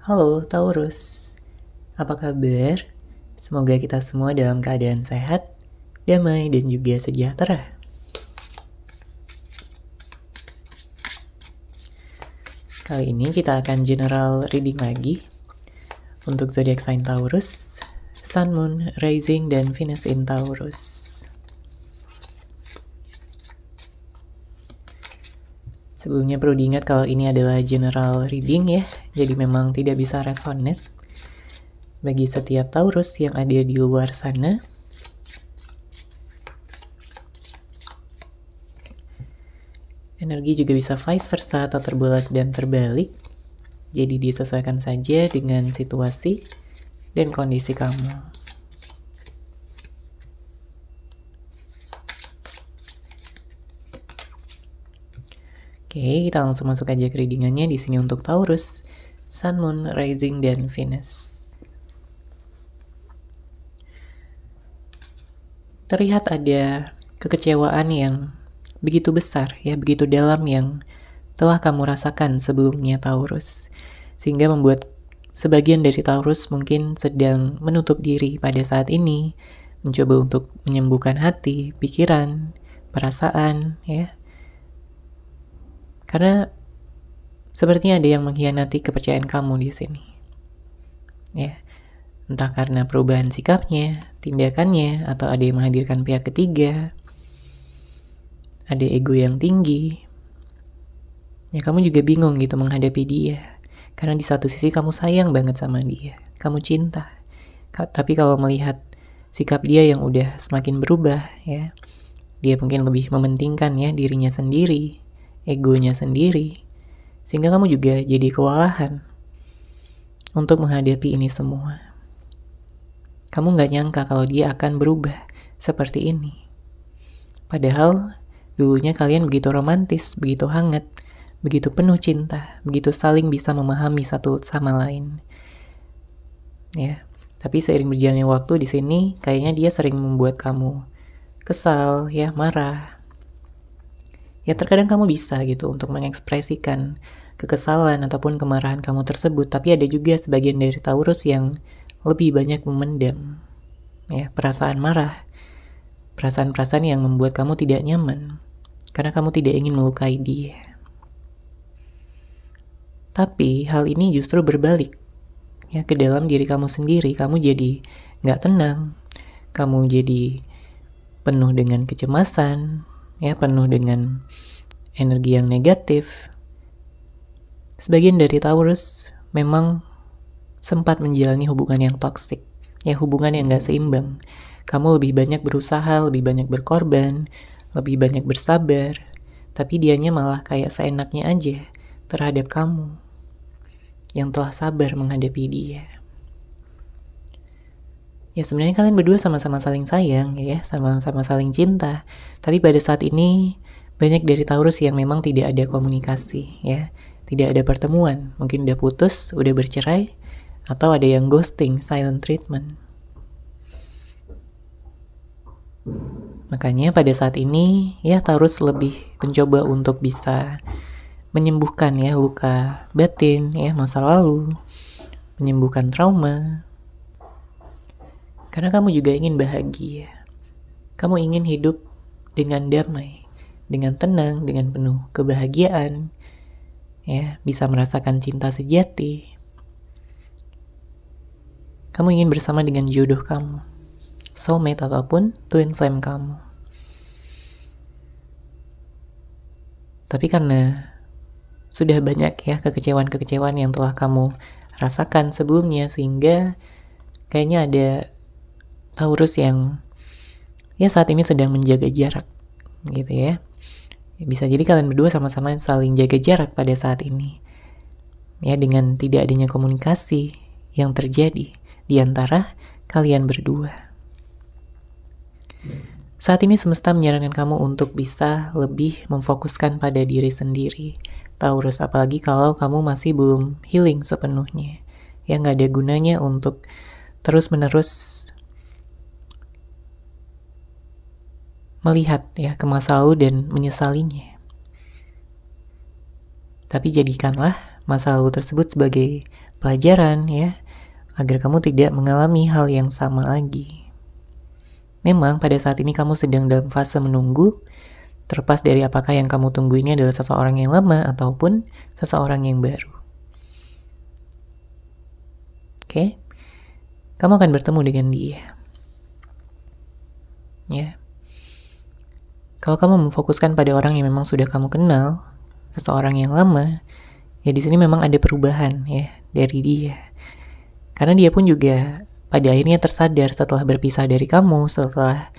Halo Taurus, apa kabar? Semoga kita semua dalam keadaan sehat, damai, dan juga sejahtera. Kali ini kita akan general reading lagi untuk zodiak sign Taurus, Sun, Moon, Rising, dan Venus in Taurus. Sebelumnya perlu diingat kalau ini adalah general reading ya, jadi memang tidak bisa resonate bagi setiap Taurus yang ada di luar sana. Energi juga bisa vice versa atau terbelat dan terbalik. Jadi disesuaikan saja dengan situasi dan kondisi kamu. Oke, kita langsung masuk aja ke readingannya di sini untuk Taurus, Sun, Moon, Rising, dan Venus. Terlihat ada kekecewaan yang begitu besar, ya, begitu dalam yang telah kamu rasakan sebelumnya Taurus. Sehingga membuat sebagian dari Taurus mungkin sedang menutup diri pada saat ini, mencoba untuk menyembuhkan hati, pikiran, perasaan, ya. Karena sepertinya ada yang mengkhianati kepercayaan kamu di sini. Ya, entah karena perubahan sikapnya, tindakannya, atau ada yang menghadirkan pihak ketiga, ada ego yang tinggi. Ya, kamu juga bingung gitu menghadapi dia. Karena di satu sisi kamu sayang banget sama dia, kamu cinta. Tapi kalau melihat sikap dia yang udah semakin berubah, ya, dia mungkin lebih mementingkan ya dirinya sendiri, egonya sendiri, sehingga kamu juga jadi kewalahan untuk menghadapi ini semua. Kamu gak nyangka kalau dia akan berubah seperti ini. Padahal dulunya kalian begitu romantis, begitu hangat, begitu penuh cinta, begitu saling bisa memahami satu sama lain. Ya, tapi seiring berjalannya waktu di sini, kayaknya dia sering membuat kamu kesal, ya, marah. Ya, terkadang kamu bisa gitu untuk mengekspresikan kekesalan ataupun kemarahan kamu tersebut, tapi ada juga sebagian dari Taurus yang lebih banyak memendam ya perasaan marah, perasaan-perasaan yang membuat kamu tidak nyaman karena kamu tidak ingin melukai dia. Tapi hal ini justru berbalik ya ke dalam diri kamu sendiri. Kamu jadi nggak tenang, kamu jadi penuh dengan kecemasan, ya, penuh dengan energi yang negatif. Sebagian dari Taurus memang sempat menjalani hubungan yang toksik, ya, hubungan yang gak seimbang. Kamu lebih banyak berusaha, lebih banyak berkorban, lebih banyak bersabar, tapi dianya malah kayak seenaknya aja terhadap kamu yang telah sabar menghadapi dia. Ya, sebenarnya kalian berdua sama-sama saling sayang, ya, sama-sama saling cinta. Tapi pada saat ini banyak dari Taurus yang memang tidak ada komunikasi, ya, tidak ada pertemuan. Mungkin udah putus, udah bercerai, atau ada yang ghosting, silent treatment. Makanya pada saat ini, ya, Taurus lebih mencoba untuk bisa menyembuhkan ya luka batin, ya, masa lalu, menyembuhkan trauma. Karena kamu juga ingin bahagia. Kamu ingin hidup dengan damai, dengan tenang, dengan penuh kebahagiaan, ya, bisa merasakan cinta sejati. Kamu ingin bersama dengan jodoh kamu, soulmate ataupun twin flame kamu. Tapi karena sudah banyak ya kekecewaan-kekecewaan yang telah kamu rasakan sebelumnya, sehingga kayaknya ada Taurus yang ya saat ini sedang menjaga jarak gitu ya. Bisa jadi kalian berdua sama-sama saling jaga jarak pada saat ini, ya, dengan tidak adanya komunikasi yang terjadi di antara kalian berdua. Saat ini semesta menyarankan kamu untuk bisa lebih memfokuskan pada diri sendiri, Taurus, apalagi kalau kamu masih belum healing sepenuhnya. Ya, nggak ada gunanya untuk terus-menerus melihat ya ke masa lalu dan menyesalinya. Tapi jadikanlah masa lalu tersebut sebagai pelajaran ya, agar kamu tidak mengalami hal yang sama lagi. Memang pada saat ini kamu sedang dalam fase menunggu, terlepas dari apakah yang kamu tunggu ini adalah seseorang yang lama ataupun seseorang yang baru. Oke? Kamu akan bertemu dengan dia. Ya. Kalau kamu memfokuskan pada orang yang memang sudah kamu kenal, seseorang yang lama, ya di sini memang ada perubahan ya dari dia. Karena dia pun juga pada akhirnya tersadar setelah berpisah dari kamu, setelah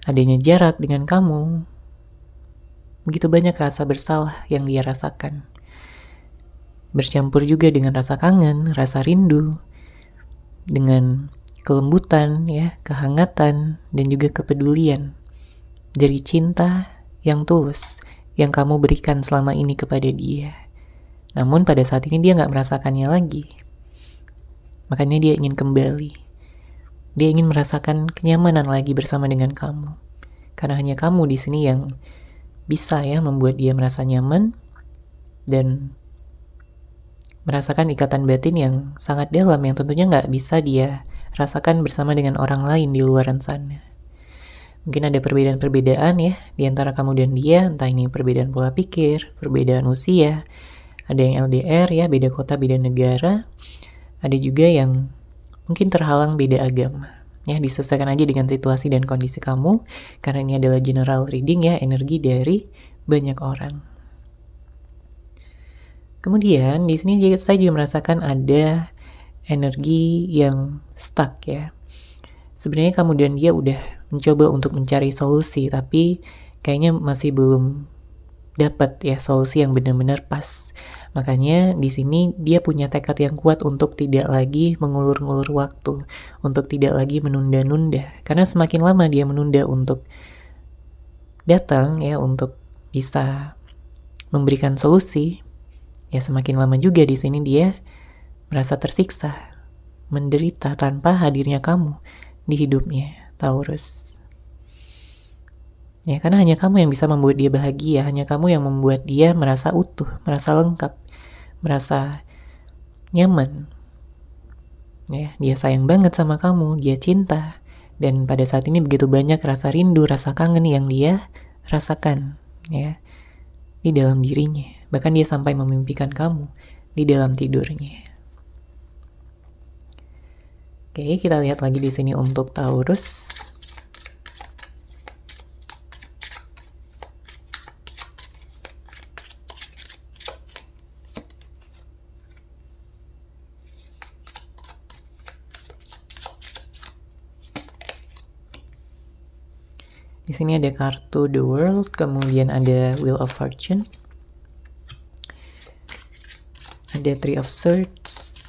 adanya jarak dengan kamu. Begitu banyak rasa bersalah yang dia rasakan. Bercampur juga dengan rasa kangen, rasa rindu, dengan kelembutan, ya, kehangatan, dan juga kepedulian dari cinta yang tulus yang kamu berikan selama ini kepada dia. Namun pada saat ini dia nggak merasakannya lagi. Makanya dia ingin kembali. Dia ingin merasakan kenyamanan lagi bersama dengan kamu. Karena hanya kamu di sini yang bisa ya membuat dia merasa nyaman dan merasakan ikatan batin yang sangat dalam yang tentunya nggak bisa dia rasakan bersama dengan orang lain di luaran sana. Mungkin ada perbedaan-perbedaan ya di antara kamu dan dia, entah ini perbedaan pola pikir, perbedaan usia, ada yang LDR ya, beda kota, beda negara, ada juga yang mungkin terhalang beda agama. Ya, disesuaikan aja dengan situasi dan kondisi kamu, karena ini adalah general reading ya, energi dari banyak orang. Kemudian di sini saya juga merasakan ada energi yang stuck ya. Sebenarnya kamu dan dia udah mencoba untuk mencari solusi, tapi kayaknya masih belum dapat ya solusi yang benar-benar pas. Makanya di sini dia punya tekad yang kuat untuk tidak lagi mengulur-ngulur waktu, untuk tidak lagi menunda-nunda. Karena semakin lama dia menunda untuk datang ya, untuk bisa memberikan solusi, ya semakin lama juga di sini dia merasa tersiksa, menderita tanpa hadirnya kamu di hidupnya, Taurus. Ya, karena hanya kamu yang bisa membuat dia bahagia, hanya kamu yang membuat dia merasa utuh, merasa lengkap, merasa nyaman. Ya, dia sayang banget sama kamu, dia cinta, dan pada saat ini begitu banyak rasa rindu, rasa kangen yang dia rasakan, ya, di dalam dirinya. Bahkan dia sampai memimpikan kamu di dalam tidurnya. Oke, kita lihat lagi di sini untuk Taurus. Di sini ada kartu The World, kemudian ada Wheel of Fortune, ada Three of Swords,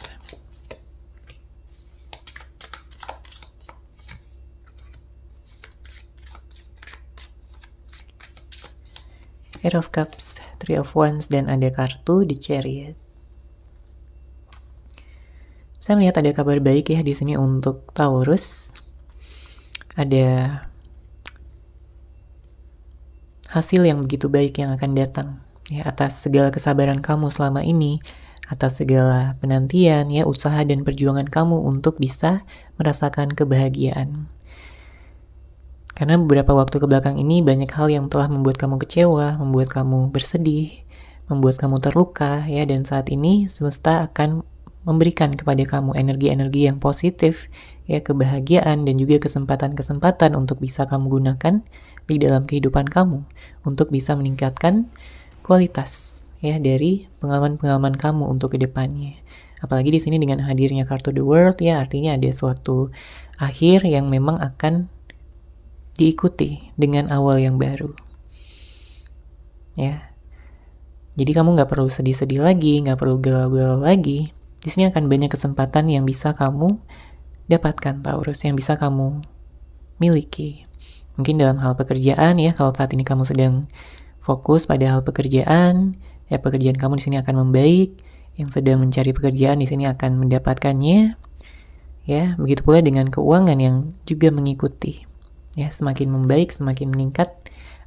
Eight of Cups, Three of Wands, dan ada kartu The Chariot. Saya melihat ada kabar baik ya di sini untuk Taurus. Ada hasil yang begitu baik yang akan datang ya atas segala kesabaran kamu selama ini, atas segala penantian ya, usaha dan perjuangan kamu untuk bisa merasakan kebahagiaan. Karena beberapa waktu ke belakang ini banyak hal yang telah membuat kamu kecewa, membuat kamu bersedih, membuat kamu terluka ya, dan saat ini semesta akan memberikan kepada kamu energi-energi yang positif ya, kebahagiaan dan juga kesempatan-kesempatan untuk bisa kamu gunakan di dalam kehidupan kamu untuk bisa meningkatkan kualitas ya dari pengalaman-pengalaman kamu untuk kedepannya. Apalagi di sini dengan hadirnya kartu The World ya, artinya ada suatu akhir yang memang akan diikuti dengan awal yang baru. Ya. Jadi kamu nggak perlu sedih-sedih lagi, nggak perlu galau-galau lagi. Di sini akan banyak kesempatan yang bisa kamu dapatkan, Taurus, yang bisa kamu miliki. Mungkin dalam hal pekerjaan ya, kalau saat ini kamu sedang fokus pada hal pekerjaan, ya pekerjaan kamu di sini akan membaik. Yang sedang mencari pekerjaan di sini akan mendapatkannya. Ya, begitu pula dengan keuangan yang juga mengikuti. Ya, semakin membaik, semakin meningkat,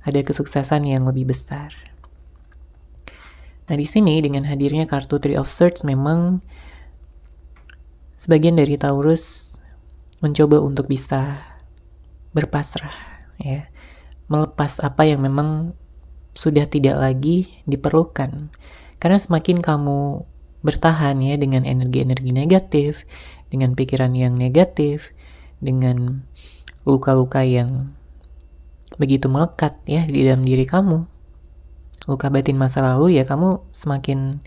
ada kesuksesan yang lebih besar. Nah, di sini dengan hadirnya kartu Three of Swords memang sebagian dari Taurus mencoba untuk bisa berpasrah, ya, melepas apa yang memang sudah tidak lagi diperlukan. Karena semakin kamu bertahan ya dengan energi-energi negatif, dengan pikiran yang negatif, dengan luka-luka yang begitu melekat ya di dalam diri kamu, luka batin masa lalu, ya kamu semakin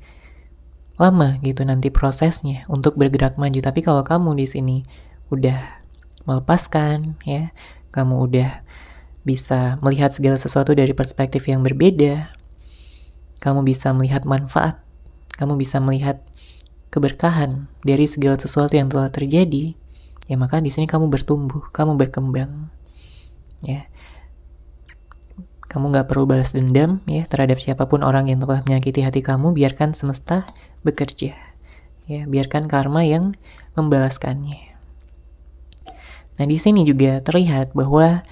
lama gitu nanti prosesnya untuk bergerak maju. Tapi kalau kamu di sini udah melepaskan ya, kamu udah bisa melihat segala sesuatu dari perspektif yang berbeda, kamu bisa melihat manfaat, kamu bisa melihat keberkahan dari segala sesuatu yang telah terjadi, ya maka di sini kamu bertumbuh, kamu berkembang, ya. Kamu gak perlu balas dendam ya terhadap siapapun orang yang telah menyakiti hati kamu. Biarkan semesta bekerja, ya, biarkan karma yang membalaskannya. Nah, di sini juga terlihat bahwa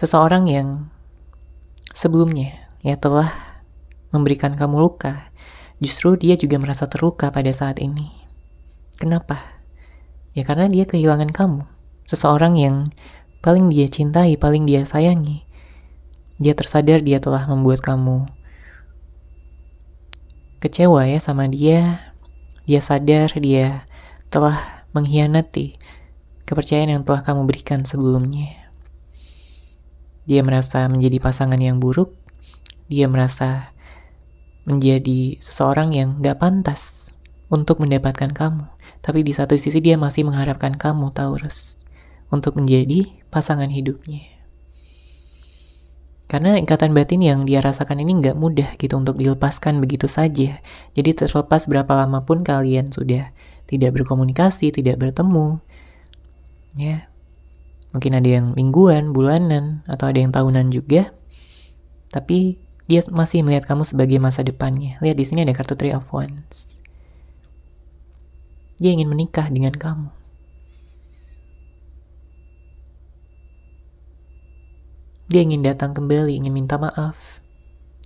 seseorang yang sebelumnya ya telah memberikan kamu luka, justru dia juga merasa terluka pada saat ini. Kenapa? Ya karena dia kehilangan kamu, seseorang yang paling dia cintai, paling dia sayangi. Dia tersadar dia telah membuat kamu kecewa ya sama dia. Dia sadar dia telah mengkhianati kepercayaan yang telah kamu berikan sebelumnya. Dia merasa menjadi pasangan yang buruk. Dia merasa menjadi seseorang yang gak pantas untuk mendapatkan kamu. Tapi di satu sisi dia masih mengharapkan kamu, Taurus, untuk menjadi pasangan hidupnya. Karena ikatan batin yang dia rasakan ini gak mudah gitu untuk dilepaskan begitu saja. Jadi terlepas berapa lama pun kalian sudah tidak berkomunikasi, tidak bertemu, ya, mungkin ada yang mingguan, bulanan, atau ada yang tahunan juga, tapi dia masih melihat kamu sebagai masa depannya. Lihat di sini ada kartu Three of Wands. Dia ingin menikah dengan kamu. Dia ingin datang kembali, ingin minta maaf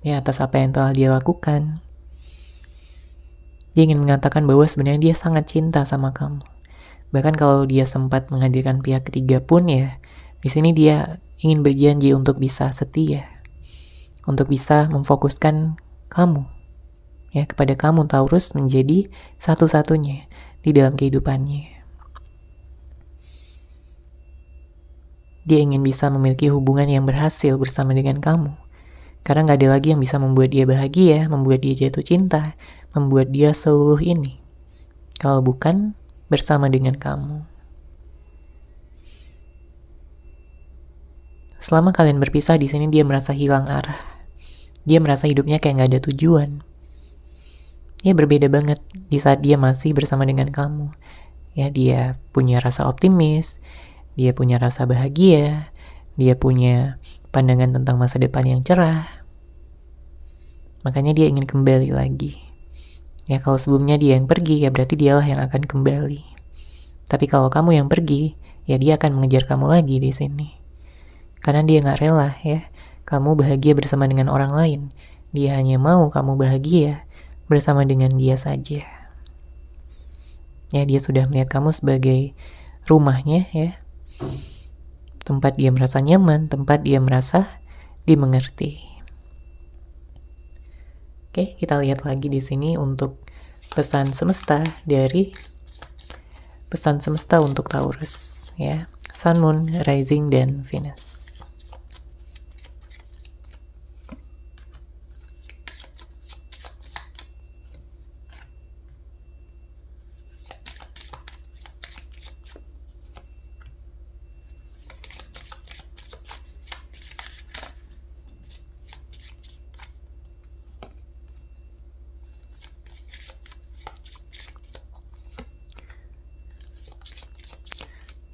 ya atas apa yang telah dia lakukan. Dia ingin mengatakan bahwa sebenarnya dia sangat cinta sama kamu. Bahkan kalau dia sempat menghadirkan pihak ketiga pun ya, di sini dia ingin berjanji untuk bisa setia, untuk bisa memfokuskan kamu ya kepada kamu, Taurus, menjadi satu-satunya di dalam kehidupannya. Dia ingin bisa memiliki hubungan yang berhasil bersama dengan kamu. Karena gak ada lagi yang bisa membuat dia bahagia, membuat dia jatuh cinta, membuat dia seluruh ini, kalau bukan bersama dengan kamu. Selama kalian berpisah di sini dia merasa hilang arah. Dia merasa hidupnya kayak gak ada tujuan. Ya berbeda banget di saat dia masih bersama dengan kamu. Ya dia punya rasa optimis, dia punya rasa bahagia, dia punya pandangan tentang masa depan yang cerah. Makanya dia ingin kembali lagi. Ya kalau sebelumnya dia yang pergi, ya berarti dialah yang akan kembali. Tapi kalau kamu yang pergi, ya dia akan mengejar kamu lagi di sini. Karena dia gak rela ya kamu bahagia bersama dengan orang lain. Dia hanya mau kamu bahagia bersama dengan dia saja. Ya dia sudah melihat kamu sebagai rumahnya ya, tempat dia merasa nyaman, tempat dia merasa dimengerti. Oke, kita lihat lagi di sini untuk pesan semesta untuk Taurus ya. Sun, Moon, Rising, dan Venus.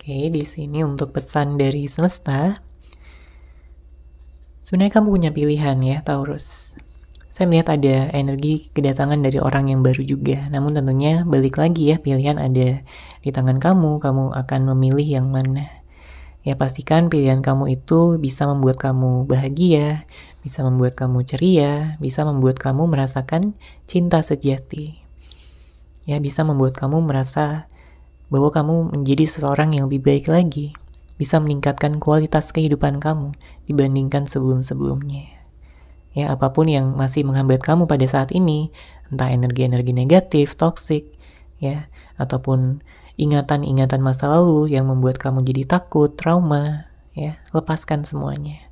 Oke, di sini untuk pesan dari semesta. Sebenarnya kamu punya pilihan ya, Taurus. Saya melihat ada energi kedatangan dari orang yang baru juga. Namun tentunya balik lagi ya, pilihan ada di tangan kamu. Kamu akan memilih yang mana. Ya, pastikan pilihan kamu itu bisa membuat kamu bahagia, bisa membuat kamu ceria, bisa membuat kamu merasakan cinta sejati. Ya, bisa membuat kamu merasa bahwa kamu menjadi seseorang yang lebih baik lagi, bisa meningkatkan kualitas kehidupan kamu dibandingkan sebelum-sebelumnya. Ya, apapun yang masih menghambat kamu pada saat ini, entah energi-energi negatif, toksik, ya, ataupun ingatan-ingatan masa lalu yang membuat kamu jadi takut, trauma, ya, lepaskan semuanya.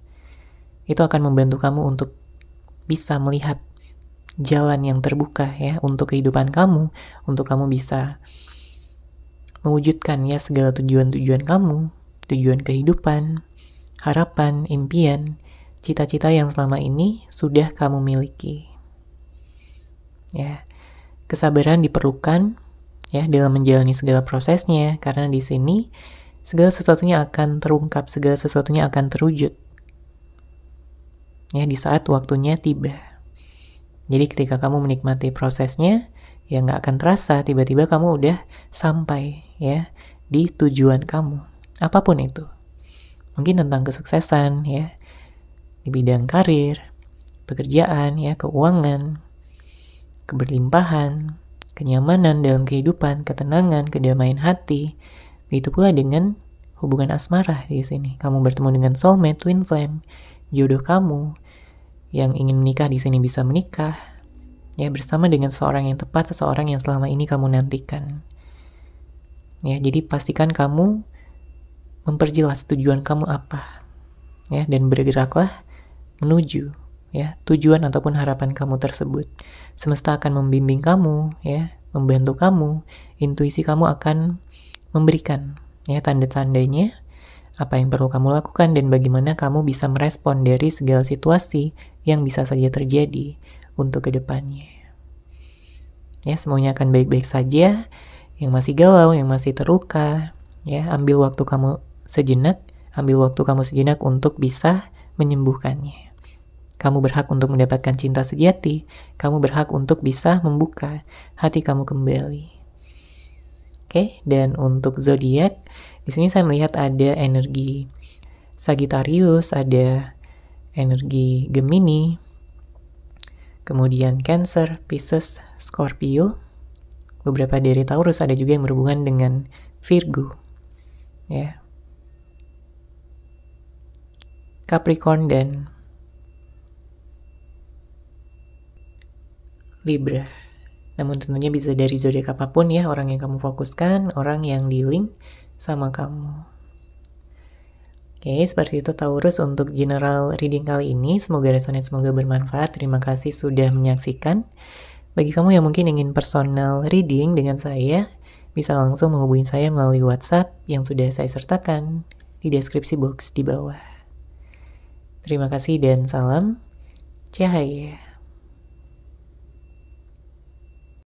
Itu akan membantu kamu untuk bisa melihat jalan yang terbuka ya untuk kehidupan kamu, untuk kamu bisa mewujudkan ya segala tujuan-tujuan kamu, tujuan kehidupan, harapan, impian, cita-cita yang selama ini sudah kamu miliki. Ya, kesabaran diperlukan ya dalam menjalani segala prosesnya, karena di sini segala sesuatunya akan terungkap, segala sesuatunya akan terwujud. Ya, di saat waktunya tiba. Jadi ketika kamu menikmati prosesnya, ya nggak akan terasa tiba-tiba kamu udah sampai ya di tujuan kamu. Apapun itu. Mungkin tentang kesuksesan ya, di bidang karir, pekerjaan ya, keuangan, keberlimpahan, kenyamanan dalam kehidupan, ketenangan, kedamaian hati. Begitu pula dengan hubungan asmara di sini. Kamu bertemu dengan soulmate, twin flame, jodoh kamu yang ingin menikah di sini bisa menikah. Ya, bersama dengan seseorang yang tepat, seseorang yang selama ini kamu nantikan. Ya, jadi pastikan kamu memperjelas tujuan kamu apa. Ya, dan bergeraklah menuju ya tujuan ataupun harapan kamu tersebut. Semesta akan membimbing kamu ya, membantu kamu, intuisi kamu akan memberikan ya tanda-tandanya apa yang perlu kamu lakukan dan bagaimana kamu bisa merespon dari segala situasi yang bisa saja terjadi untuk kedepannya. Ya, semuanya akan baik-baik saja. Yang masih galau, yang masih terluka, ya, ambil waktu kamu sejenak untuk bisa menyembuhkannya. Kamu berhak untuk mendapatkan cinta sejati. Kamu berhak untuk bisa membuka hati kamu kembali. Oke, dan untuk zodiak, di sini saya melihat ada energi Sagittarius, ada energi Gemini, kemudian Cancer, Pisces, Scorpio. Beberapa dari Taurus, ada juga yang berhubungan dengan Virgo. Ya. Capricorn dan Libra. Namun tentunya bisa dari zodiak apapun ya, orang yang kamu fokuskan, orang yang di-link sama kamu. Oke, seperti itu Taurus untuk general reading kali ini. Semoga resonate, semoga bermanfaat. Terima kasih sudah menyaksikan. Bagi kamu yang mungkin ingin personal reading dengan saya, bisa langsung menghubungi saya melalui WhatsApp yang sudah saya sertakan di deskripsi box di bawah. Terima kasih dan salam cahaya.